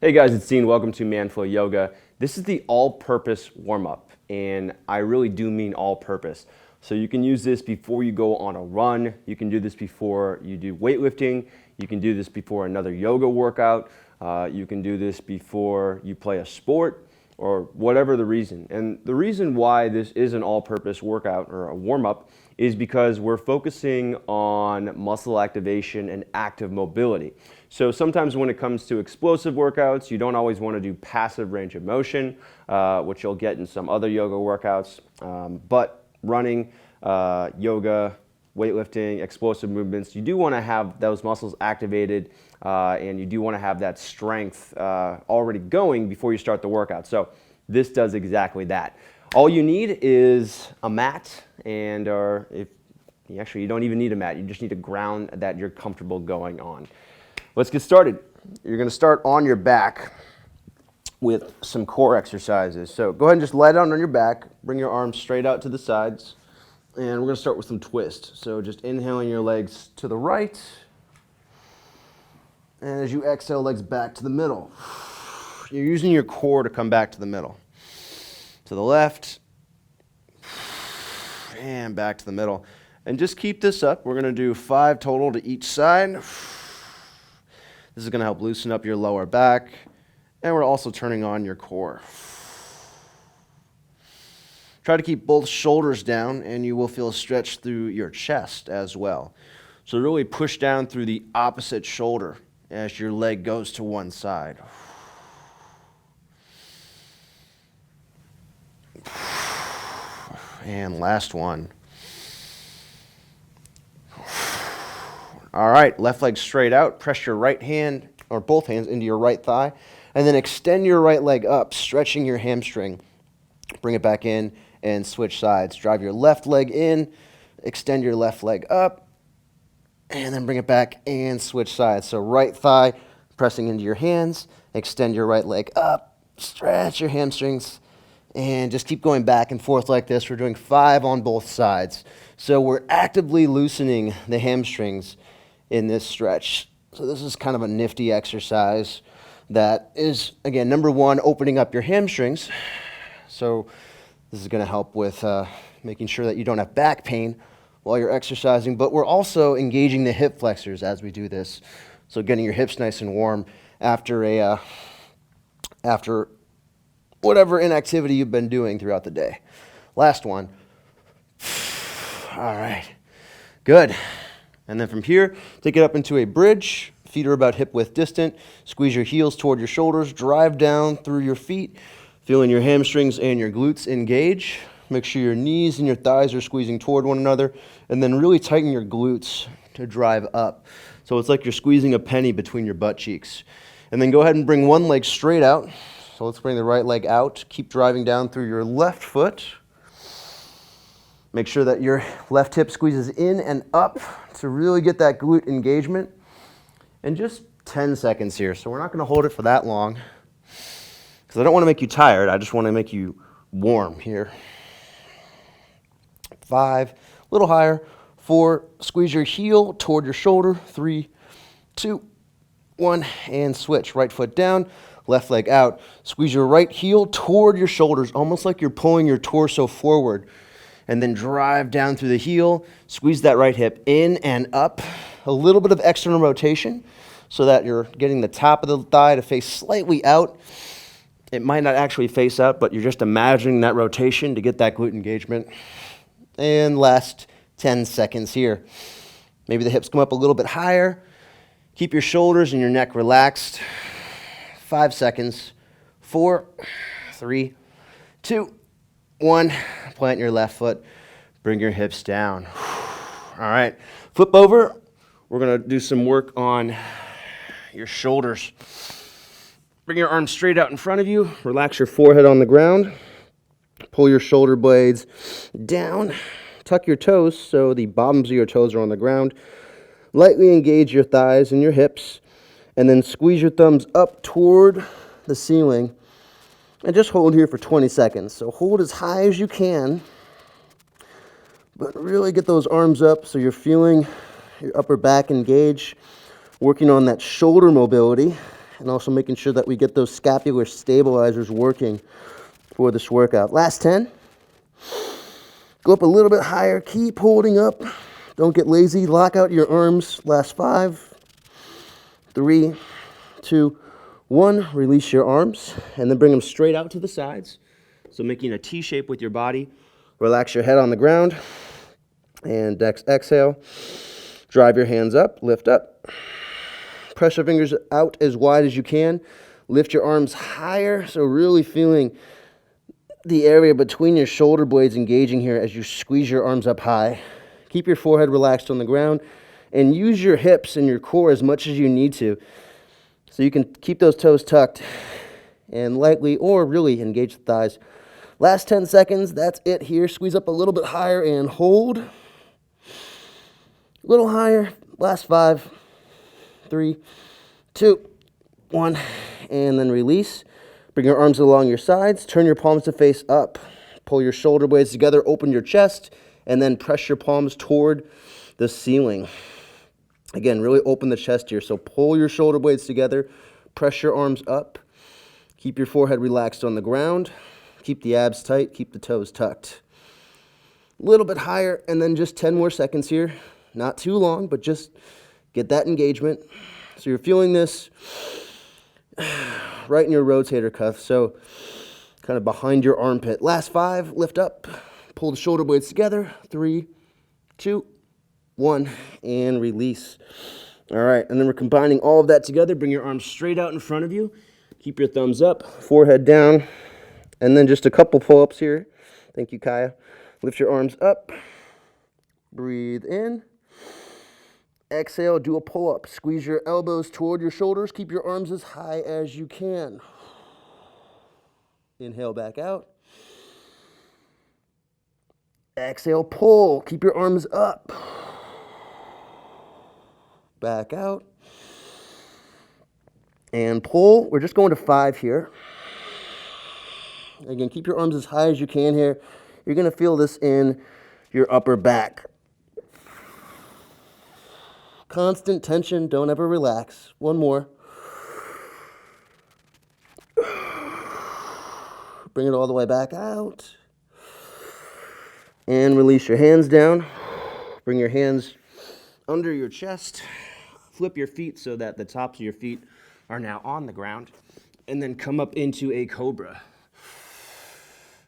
Hey guys, it's Dean. Welcome to Manflow Yoga. This is the all-purpose warm-up, and I really do mean all-purpose. So you can use this before you go on a run. You can do this before you do weightlifting. You can do this before another yoga workout. You can do this before you play a sport or whatever the reason. And the reason why this is an all-purpose workout or a warm-up is because we're focusing on muscle activation and active mobility. So sometimes when it comes to explosive workouts, you don't always want to do passive range of motion, which you'll get in some other yoga workouts. But running, yoga, weightlifting, explosive movements, you do want to have those muscles activated and you do want to have that strength already going before you start the workout. So this does exactly that. All you need is a mat, and you don't even need a mat. You just need a ground that you're comfortable going on. Let's get started. You're going to start on your back with some core exercises. So go ahead and just lie down on your back. Bring your arms straight out to the sides. And we're going to start with some twist. So just inhaling your legs to the right. And as you exhale, legs back to the middle. You're using your core to come back to the middle. To the left. And back to the middle. And just keep this up. We're going to do 5 total to each side. This is going to help loosen up your lower back. And we're also turning on your core. Try to keep both shoulders down, and you will feel a stretch through your chest as well. So really push down through the opposite shoulder as your leg goes to one side. And last one. All right, left leg straight out. Press your right hand, or both hands, into your right thigh. And then extend your right leg up, stretching your hamstring. Bring it back in and switch sides. Drive your left leg in, extend your left leg up, and then bring it back and switch sides. So right thigh pressing into your hands, extend your right leg up, stretch your hamstrings, and just keep going back and forth like this. We're doing 5 on both sides. So we're actively loosening the hamstrings in this stretch. So this is kind of a nifty exercise that is, again, number 1, opening up your hamstrings. So this is going to help with making sure that you don't have back pain while you're exercising, but we're also engaging the hip flexors as we do this. So getting your hips nice and warm after whatever inactivity you've been doing throughout the day. Last one. All right, good. And then from here, take it up into a bridge. Feet are about hip width distant. Squeeze your heels toward your shoulders. Drive down through your feet. Feeling your hamstrings and your glutes engage. Make sure your knees and your thighs are squeezing toward one another. And then really tighten your glutes to drive up. So it's like you're squeezing a penny between your butt cheeks. And then go ahead and bring one leg straight out. So let's bring the right leg out. Keep driving down through your left foot. Make sure that your left hip squeezes in and up to really get that glute engagement. And just 10 seconds here. So we're not going to hold it for that long because I don't want to make you tired. I just want to make you warm here. 5, a little higher. 4, squeeze your heel toward your shoulder. 3, 2, 1, and switch. Right foot down, left leg out. Squeeze your right heel toward your shoulders, almost like you're pulling your torso forward. And then drive down through the heel. Squeeze that right hip in and up. A little bit of external rotation so that you're getting the top of the thigh to face slightly out. It might not actually face out, but you're just imagining that rotation to get that glute engagement. And last 10 seconds here. Maybe the hips come up a little bit higher. Keep your shoulders and your neck relaxed. 5 seconds. 4, 3, 2, 1. Plant your left foot. Bring your hips down. All right. Flip over. We're going to do some work on your shoulders. Bring your arms straight out in front of you. Relax your forehead on the ground. Pull your shoulder blades down. Tuck your toes so the bottoms of your toes are on the ground. Lightly engage your thighs and your hips. And then squeeze your thumbs up toward the ceiling. And just hold here for 20 seconds. So hold as high as you can. But really get those arms up so you're feeling your upper back engage. Working on that shoulder mobility and also making sure that we get those scapular stabilizers working for this workout. Last 10. Go up a little bit higher. Keep holding up. Don't get lazy. Lock out your arms. Last 5, 3, 2, 1. Release your arms and then bring them straight out to the sides. So making a T shape with your body. Relax your head on the ground. And exhale. Drive your hands up. Lift up. Press your fingers out as wide as you can. Lift your arms higher. So really feeling the area between your shoulder blades engaging here as you squeeze your arms up high. Keep your forehead relaxed on the ground and use your hips and your core as much as you need to. So you can keep those toes tucked and lightly or really engage the thighs. Last 10 seconds, that's it here. Squeeze up a little bit higher and hold. A little higher. Last 5, 3, 2, 1, and then release. Bring your arms along your sides. Turn your palms to face up. Pull your shoulder blades together. Open your chest. And then press your palms toward the ceiling. Again, really open the chest here. So pull your shoulder blades together. Press your arms up. Keep your forehead relaxed on the ground. Keep the abs tight. Keep the toes tucked. A little bit higher. And then just 10 more seconds here. Not too long, but just get that engagement. So you're feeling this right in your rotator cuff, so kind of behind your armpit. Last 5, lift up, pull the shoulder blades together, 3, 2, 1, and release. All right, and then we're combining all of that together. Bring your arms straight out in front of you. Keep your thumbs up, forehead down, and then just a couple pull-ups here. Thank you, Kaya. Lift your arms up, breathe in. Exhale, do a pull-up. Squeeze your elbows toward your shoulders. Keep your arms as high as you can. Inhale back out. Exhale, pull. Keep your arms up. Back out. And pull. We're just going to 5 here. Again, keep your arms as high as you can here. You're going to feel this in your upper back. Constant tension, don't ever relax. One more. Bring it all the way back out. And release your hands down. Bring your hands under your chest. Flip your feet so that the tops of your feet are now on the ground. And then come up into a Cobra.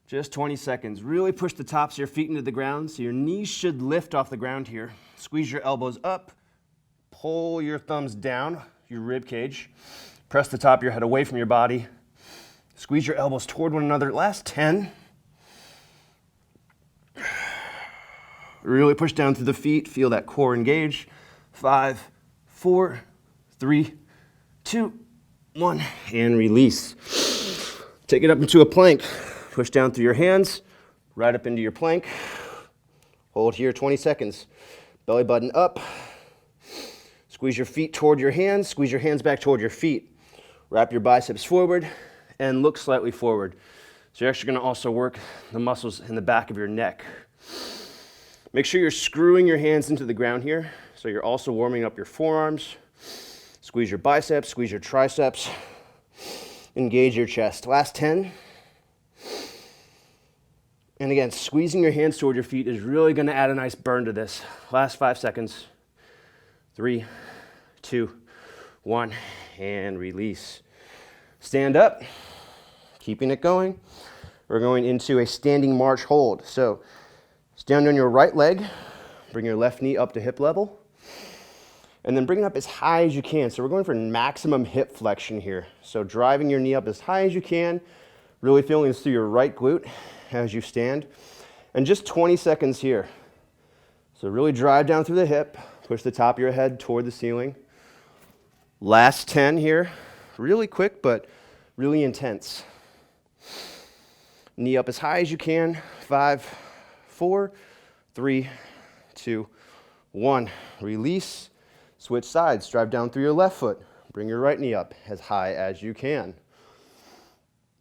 Just 20 seconds. Really push the tops of your feet into the ground so your knees should lift off the ground here. Squeeze your elbows up. Pull your thumbs down, your rib cage. Press the top of your head away from your body. Squeeze your elbows toward one another. Last 10. Really push down through the feet. Feel that core engage. 5, 4, 3, 2, 1, and release. Take it up into a plank. Push down through your hands, right up into your plank. Hold here 20 seconds. Belly button up. Squeeze your feet toward your hands. Squeeze your hands back toward your feet. Wrap your biceps forward and look slightly forward. So you're actually going to also work the muscles in the back of your neck. Make sure you're screwing your hands into the ground here. So you're also warming up your forearms. Squeeze your biceps, squeeze your triceps. Engage your chest. Last 10. And again, squeezing your hands toward your feet is really going to add a nice burn to this. Last 5 seconds. 3, 2, 1, and release. Stand up, keeping it going. We're going into a standing march hold. So stand on your right leg, bring your left knee up to hip level, and then bring it up as high as you can. So we're going for maximum hip flexion here. So driving your knee up as high as you can, really feeling this through your right glute as you stand. And just 20 seconds here. So really drive down through the hip. Push the top of your head toward the ceiling. Last 10 here. Really quick, but really intense. Knee up as high as you can. 5, 4, 3, 2, 1. Release. Switch sides. Drive down through your left foot. Bring your right knee up as high as you can.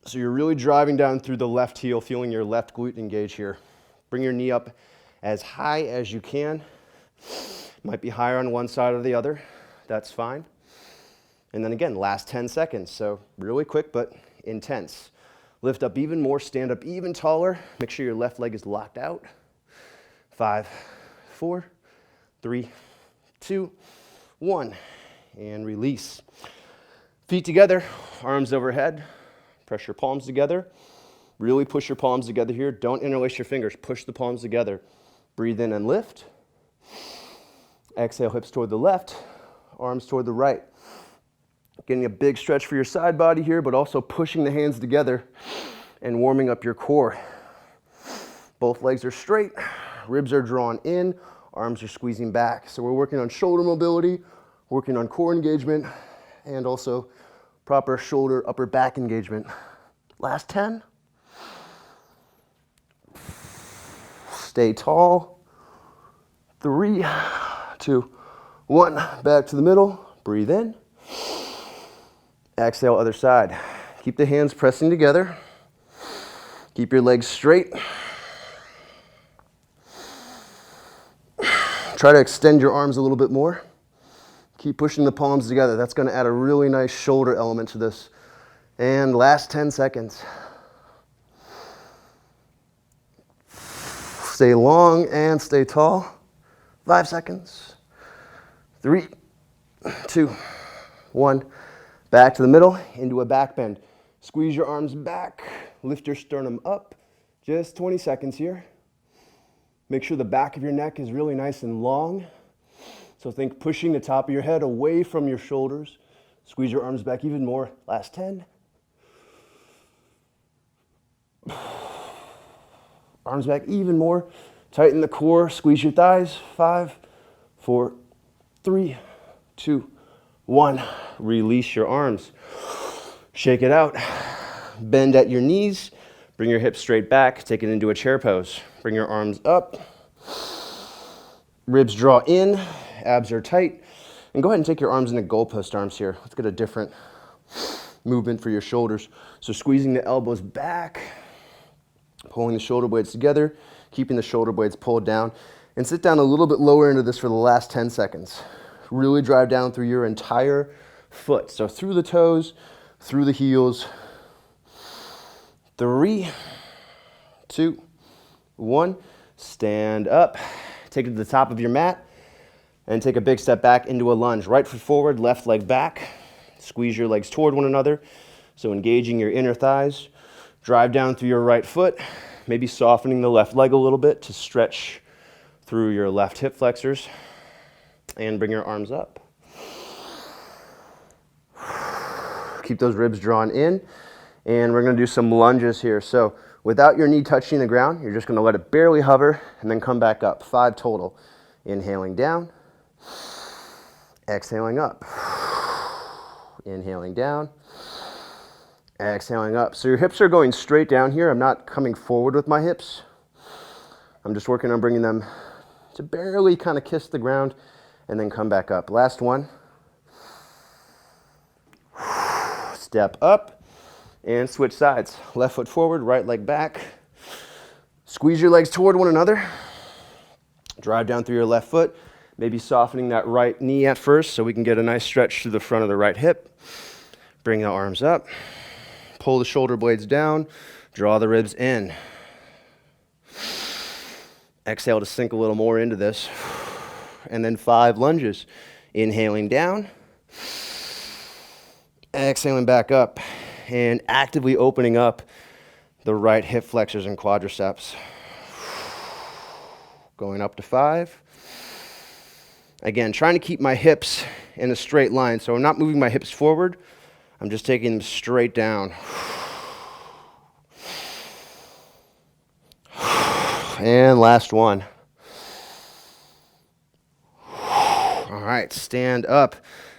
So you're really driving down through the left heel, feeling your left glute engage here. Bring your knee up as high as you can. Might be higher on one side or the other. That's fine. And then again, last 10 seconds. So really quick, but intense. Lift up even more, stand up even taller. Make sure your left leg is locked out. 5, 4, 3, 2, 1. And release. Feet together, arms overhead. Press your palms together. Really push your palms together here. Don't interlace your fingers. Push the palms together. Breathe in and lift. Exhale, hips toward the left, arms toward the right. Getting a big stretch for your side body here, but also pushing the hands together and warming up your core. Both legs are straight, ribs are drawn in, arms are squeezing back. So we're working on shoulder mobility, working on core engagement, and also proper shoulder, upper back engagement. Last 10. Stay tall. 3, 2, 1. Back to the middle. Breathe in. Exhale, other side. Keep the hands pressing together. Keep your legs straight. Try to extend your arms a little bit more. Keep pushing the palms together. That's going to add a really nice shoulder element to this. And last 10 seconds. Stay long and stay tall. 5 seconds. 3, 2, 1. Back to the middle, into a back bend. Squeeze your arms back, lift your sternum up. Just 20 seconds here. Make sure the back of your neck is really nice and long. So think pushing the top of your head away from your shoulders. Squeeze your arms back even more. Last 10. Arms back even more. Tighten the core, squeeze your thighs. 5, 4, 3, 2, 1. Release your arms. Shake it out. Bend at your knees. Bring your hips straight back. Take it into a chair pose. Bring your arms up. Ribs draw in. Abs are tight. And go ahead and take your arms into goalpost arms here. Let's get a different movement for your shoulders. So squeezing the elbows back. Pulling the shoulder blades together. Keeping the shoulder blades pulled down. And sit down a little bit lower into this for the last 10 seconds. Really drive down through your entire foot. So through the toes, through the heels. 3, 2, 1. Stand up. Take it to the top of your mat. And take a big step back into a lunge. Right foot forward, left leg back. Squeeze your legs toward one another. So engaging your inner thighs. Drive down through your right foot. Maybe softening the left leg a little bit to stretch through your left hip flexors. And bring your arms up. Keep those ribs drawn in. And we're going to do some lunges here. So without your knee touching the ground, you're just going to let it barely hover and then come back up. 5 total. Inhaling down. Exhaling up. Inhaling down. Exhaling up. So your hips are going straight down here. I'm not coming forward with my hips. I'm just working on bringing them to barely kind of kiss the ground and then come back up. Last one. Step up and switch sides. Left foot forward, right leg back. Squeeze your legs toward one another. Drive down through your left foot. Maybe softening that right knee at first so we can get a nice stretch through the front of the right hip. Bring the arms up. Pull the shoulder blades down. Draw the ribs in. Exhale to sink a little more into this. And then 5 lunges. Inhaling down. Exhaling back up. And actively opening up the right hip flexors and quadriceps. Going up to 5. Again, trying to keep my hips in a straight line. So I'm not moving my hips forward. I'm just taking them straight down. And last one. All right, stand up.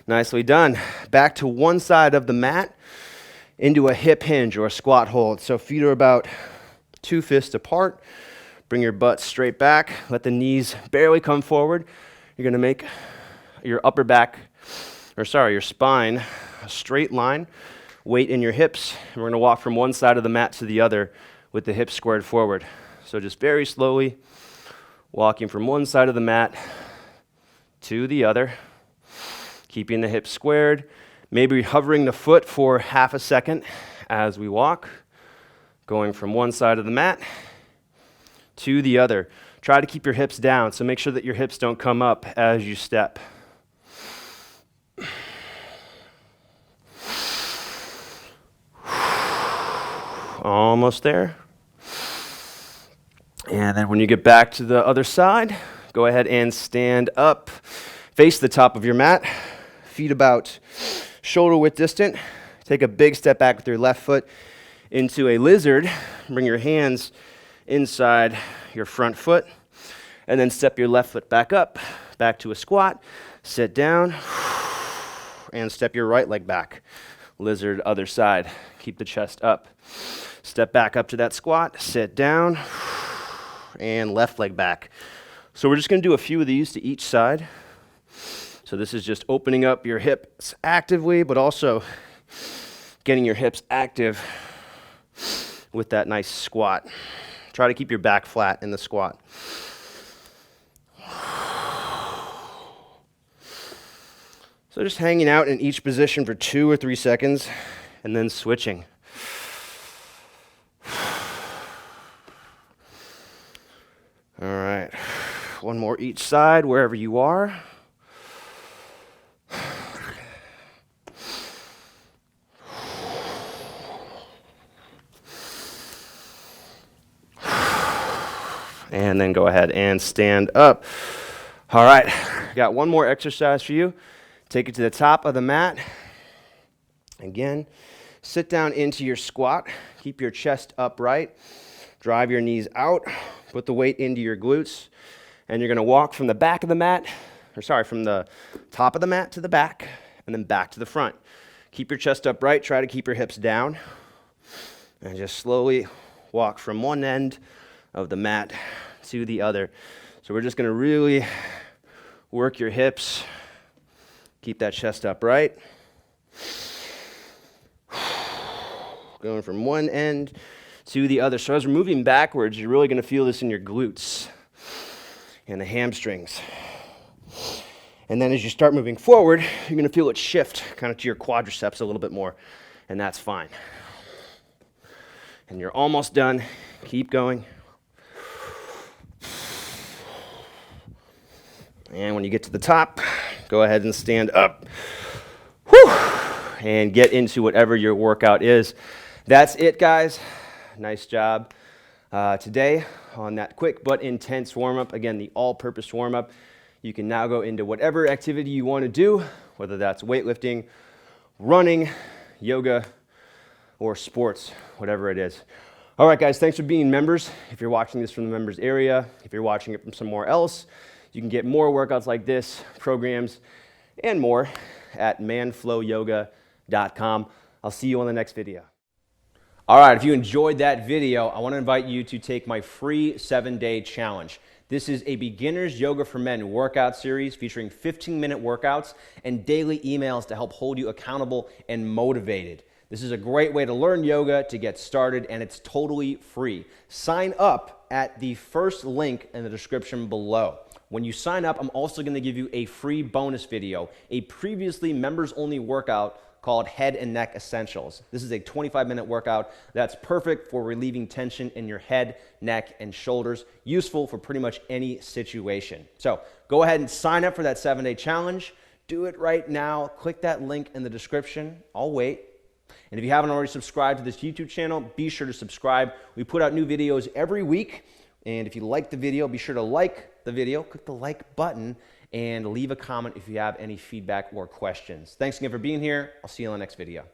Nicely done. Back to one side of the mat into a hip hinge or a squat hold. So feet are about 2 fists apart. Bring your butt straight back. Let the knees barely come forward. You're going to make your your spine a straight line. Weight in your hips. And we're going to walk from one side of the mat to the other with the hips squared forward. So just very slowly walking from one side of the mat to the other. Keeping the hips squared. Maybe hovering the foot for half a second as we walk, going from one side of the mat to the other. Try to keep your hips down, so make sure that your hips don't come up as you step. Almost there. And then when you get back to the other side, go ahead and stand up. Face the top of your mat, feet about shoulder width distant. Take a big step back with your left foot into a lizard. Bring your hands inside your front foot. And then step your left foot back up, back to a squat. Sit down, and step your right leg back. Lizard, other side. Keep the chest up. Step back up to that squat, sit down, and left leg back. So we're just going to do a few of these to each side. So this is just opening up your hips actively, but also getting your hips active with that nice squat. Try to keep your back flat in the squat. So just hanging out in each position for 2 or 3 seconds, and then switching. All right, one more each side, wherever you are. And then go ahead and stand up. All right, got one more exercise for you. Take it to the top of the mat. Again, sit down into your squat. Keep your chest upright. Drive your knees out. Put the weight into your glutes. And you're going to walk from the back of the mat, from the top of the mat to the back, and then back to the front. Keep your chest upright. Try to keep your hips down. And just slowly walk from one end of the mat to the other. So we're just going to really work your hips. Keep that chest upright. Going from one end to the other. So as we're moving backwards, you're really going to feel this in your glutes and the hamstrings. And then as you start moving forward, you're going to feel it shift kind of to your quadriceps a little bit more, and that's fine. And you're almost done. Keep going. And when you get to the top, go ahead and stand up. Whew. And get into whatever your workout is. That's it, guys. Nice job today on that quick but intense warm-up. Again, the all-purpose warm-up. You can now go into whatever activity you want to do, whether that's weightlifting, running, yoga, or sports, whatever it is. All right, guys, thanks for being members. If you're watching this from the members area, if you're watching it from somewhere else, you can get more workouts like this, programs, and more at manflowyoga.com. I'll see you on the next video. All right, if you enjoyed that video, I want to invite you to take my free 7-day challenge. This is a beginner's yoga for men workout series featuring 15-minute workouts and daily emails to help hold you accountable and motivated. This is a great way to learn yoga, to get started, and it's totally free. Sign up at the first link in the description below. When you sign up, I'm also going to give you a free bonus video, a previously members-only workout called Head and Neck Essentials. This is a 25-minute workout that's perfect for relieving tension in your head, neck, and shoulders, useful for pretty much any situation. So go ahead and sign up for that 7-day challenge. Do it right now. Click that link in the description. I'll wait. And if you haven't already subscribed to this YouTube channel, be sure to subscribe. We put out new videos every week. And if you like the video, be sure to like the video, click the like button, and leave a comment if you have any feedback or questions. Thanks again for being here. I'll see you in the next video.